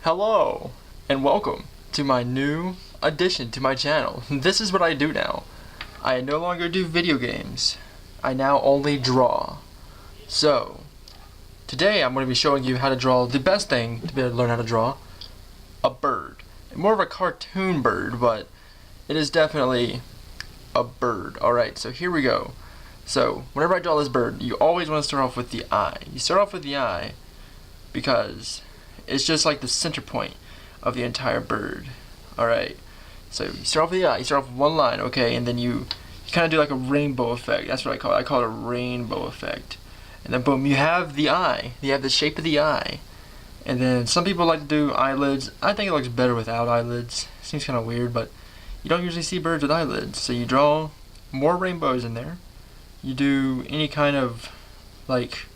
Hello, and welcome to my new addition to my channel. This is what I do now. I no longer do video games. I now only draw. So, today I'm going to be showing you how to draw the best thing to be able to learn how to draw. A bird. More of a cartoon bird, but it is definitely a bird. Alright, so here we go. So, whenever I draw this bird, you always want to start off with the eye. You start off with the eye because it's just like the center point of the entire bird. Alright, so you start off with the eye, you start off with one line, okay, and then you kind of do like a rainbow effect. That's what I call it. I call it a rainbow effect. And then boom, you have the eye. You have the shape of the eye. And then some people like to do eyelids. I think it looks better without eyelids. Seems kind of weird, but you don't usually see birds with eyelids. So you draw more rainbows in there. You do any kind of, like,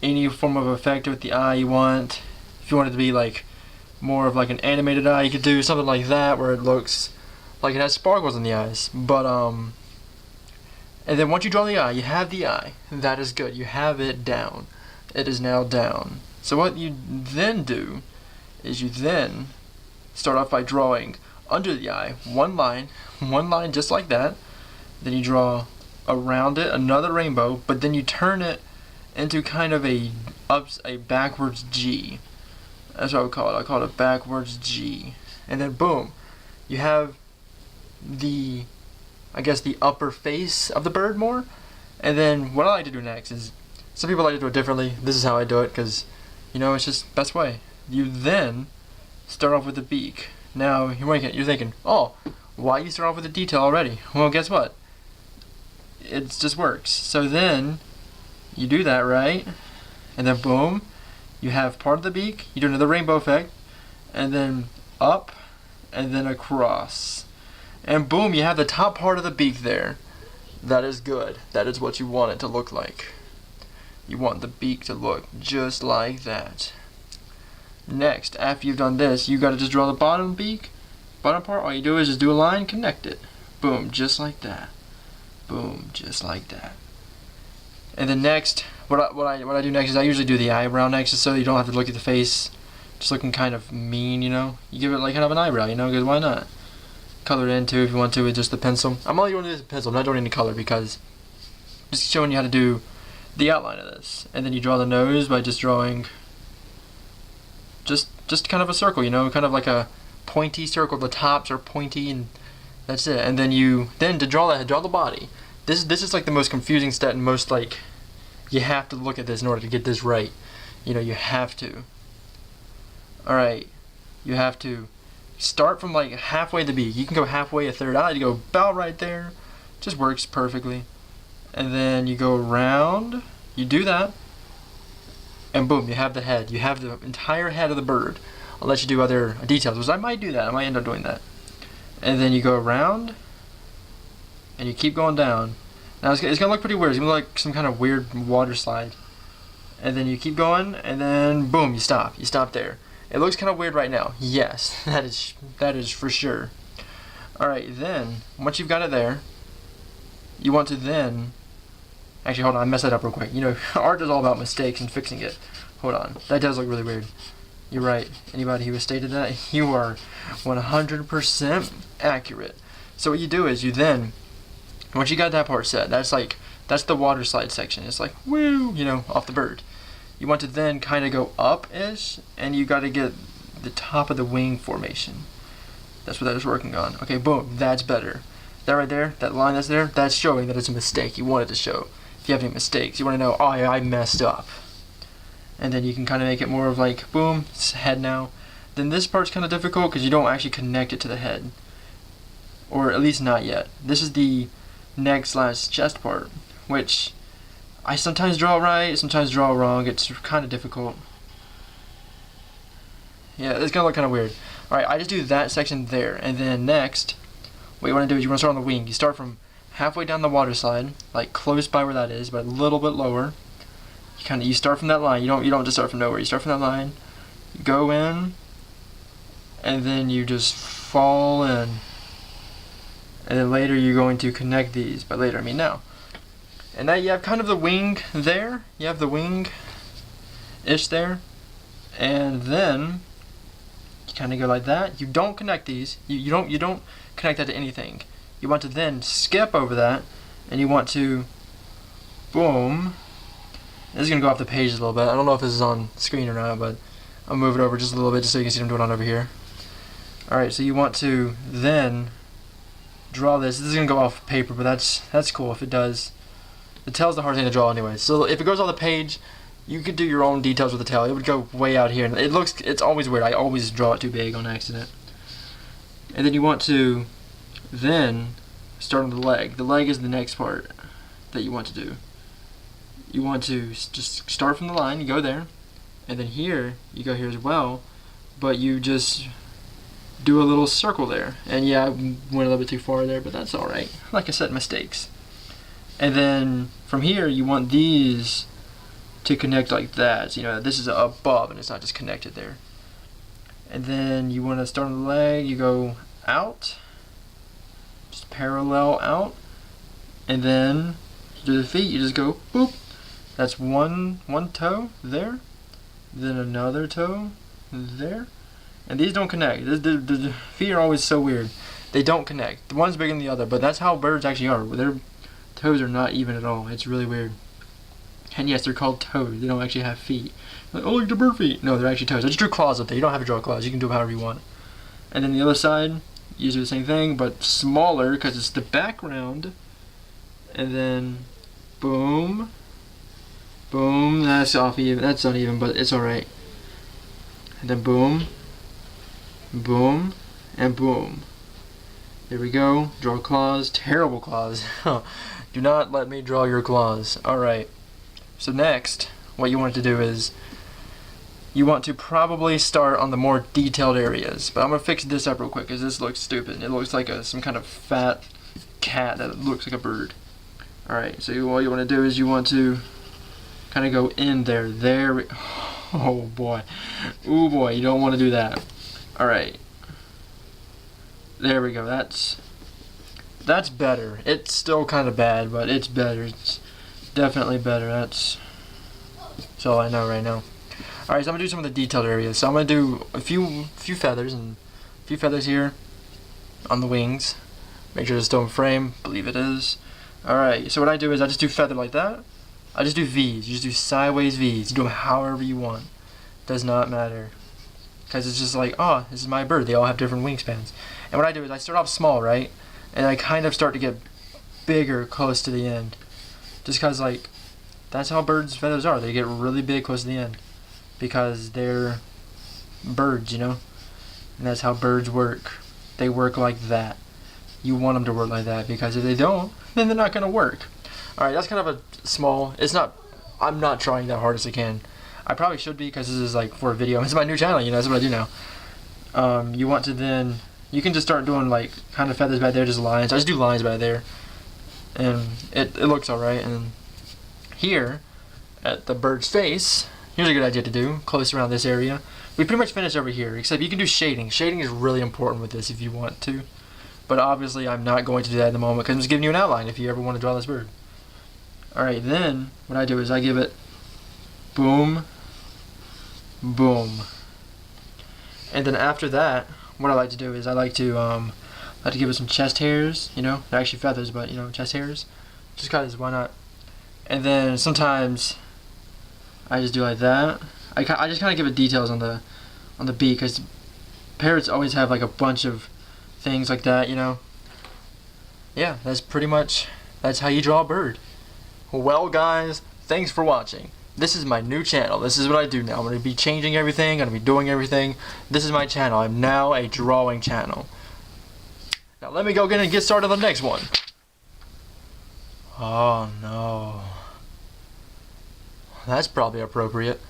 any form of effect with the eye you want. If you want it to be like more of like an animated eye, you could do something like that where it looks like it has sparkles in the eyes. But and then once you draw the eye, you have the eye. That is good. You have it down. It is now down. So what you then do is you then start off by drawing under the eye one line just like that. Then you draw around it another rainbow, but then you turn it into kind of a backwards G. That's what I would call it. I call it a backwards G. And then boom, you have the, I guess, the upper face of the bird more. And then what I like to do next is, some people like to do it differently. This is how I do it because, you know, it's just best way. You then start off with the beak. Now you're thinking, oh, why you start off with the detail already? Well, guess what? It just works. So then you do that, right? And then boom, you have part of the beak, you do another rainbow effect, and then up, and then across. And boom, you have the top part of the beak there. That is good. That is what you want it to look like. You want the beak to look just like that. Next, after you've done this, you gotta just draw the bottom beak, bottom part. All you do is just do a line, connect it. Boom, just like that. Boom, just like that. And then next, what I do next is I usually do the eyebrow next, just so you don't have to look at the face, just looking kind of mean, you know. You give it like kind of an eyebrow, you know, because why not? Color it in too if you want to with just the pencil. I'm only doing this with pencil. I'm not doing any color because just showing you how to do the outline of this. And then you draw the nose by just drawing just kind of a circle, you know, kind of like a pointy circle. The tops are pointy, and that's it. And then to draw the body. This is like the most confusing step, and most like, you have to look at this in order to get this right. You know, you have to. Alright, you have to start from like halfway the beak. You can go halfway, a third eye, you go about right there. Just works perfectly. And then you go around, you do that, and boom, you have the head. You have the entire head of the bird. I'll let you do other details, because I might do that. I might end up doing that. And then you go around, and you keep going down. Now it's gonna look pretty weird. It's gonna look like some kind of weird water slide. And then you keep going, and then boom, you stop. You stop there. It looks kind of weird right now. Yes, that is for sure. Alright, then, once you've got it there, you want to then, actually hold on, I messed that up real quick. You know, art is all about mistakes and fixing it. Hold on, that does look really weird. You're right. Anybody who has stated that, you are 100% accurate. So what you do is you then, once you got that part set, that's the water slide section. It's like, woo, you know, off the bird. You want to then kind of go up-ish, and you got to get the top of the wing formation. That's what that is working on. Okay, boom, that's better. That right there, that line that's there, that's showing that it's a mistake. You want it to show. If you have any mistakes, you want to know, oh yeah, I messed up. And then you can kind of make it more of like, boom, it's head now. Then this part's kind of difficult because you don't actually connect it to the head. Or at least not yet. This is the neck/chest part, which I sometimes draw right, sometimes draw wrong. It's kind of difficult. Yeah, it's gonna look kind of weird. Alright, I just do that section there, and then next, what you want to do is you want to start on the wing. You start from halfway down the water slide, like close by where that is, but a little bit lower. You start from that line. You don't just start from nowhere. You start from that line, you go in, and then you just fall in. And then later you're going to connect these. By later, I mean now. And now you have kind of the wing there. You have the wing-ish there. And then kind of go like that. You don't connect these. You don't connect that to anything. You want to then skip over that, and you want to, boom. This is gonna go off the page a little bit. I don't know if this is on screen or not, but I'll move it over just a little bit just so you can see what I'm doing on over here. Alright, so you want to then draw this. This is gonna go off paper, but that's cool if it does. The tail's the hardest thing to draw anyway. So if it goes on the page, you could do your own details with the tail. It would go way out here, and it's always weird. I always draw it too big on accident. And then you want to then start on the leg. The leg is the next part that you want to do. You want to just start from the line, you go there, and then here, you go here as well, but you just do a little circle there. And yeah, I went a little bit too far there, but that's alright. Like I said, mistakes. And then from here, you want these to connect like that. So, you know, this is above and it's not just connected there. And then you want to start on the leg, you go out, just parallel out, and then to the feet, you just go boop. That's one toe there, then another toe there, and these don't connect. The feet are always so weird. They don't connect. The one's bigger than the other, but that's how birds actually are. Their toes are not even at all. It's really weird. And yes, they're called toes. They don't actually have feet. Like, oh, look, the bird feet. No, they're actually toes. I just drew claws up there. You don't have to draw claws. You can do it however you want. And then the other side, you do the same thing, but smaller because it's the background. And then, boom. Boom, that's off even, that's uneven, but it's alright. And then boom, boom, and boom. There we go, draw claws, terrible claws. Do not let me draw your claws. Alright, so next, what you want to do is, you want to probably start on the more detailed areas. But I'm going to fix this up real quick, because this looks stupid. It looks like some kind of fat cat that looks like a bird. Alright, so what you want to do is you want to kind of go in there. Oh boy. Ooh boy, you don't want to do that. Alright. There we go. That's better. It's still kind of bad, but it's better. It's definitely better. That's all I know right now. Alright, so I'm going to do some of the detailed areas. So I'm going to do a few feathers, and a few feathers here on the wings. Make sure it's still in frame. Believe it is. Alright, so what I do is I just do feather like that. I just do V's. You just do sideways V's. You do them however you want. Does not matter. Because it's just like, oh, this is my bird. They all have different wingspans. And what I do is I start off small, right? And I kind of start to get bigger close to the end. Just because, like, that's how birds' feathers are. They get really big close to the end. Because they're birds, you know? And that's how birds work. They work like that. You want them to work like that. Because if they don't, then they're not going to work. Alright, that's kind of a small, I'm not trying that hard as I can. I probably should be because this is like for a video. This is my new channel, you know, that's what I do now. You want to then, you can just start doing like kind of feathers back there, just lines. I just do lines back there. And it looks alright. And here, at the bird's face, here's a good idea to do, close around this area. We pretty much finished over here, except you can do shading. Shading is really important with this if you want to. But obviously I'm not going to do that at the moment because I'm just giving you an outline if you ever want to draw this bird. Alright, then what I do is I give it boom, boom. And then after that, what I like to do is I like to give it some chest hairs, you know, they're actually feathers, but you know, chest hairs. Just cause why not? And then sometimes I just do like that. I just kind of give it details on the beak because parrots always have like a bunch of things like that, you know. Yeah, that's how you draw a bird. Well guys, thanks for watching. This is my new channel. This is what I do now. I'm going to be changing everything. I'm going to be doing everything. This is my channel. I'm now a drawing channel. Now let me go get started on the next one. Oh no. That's probably appropriate.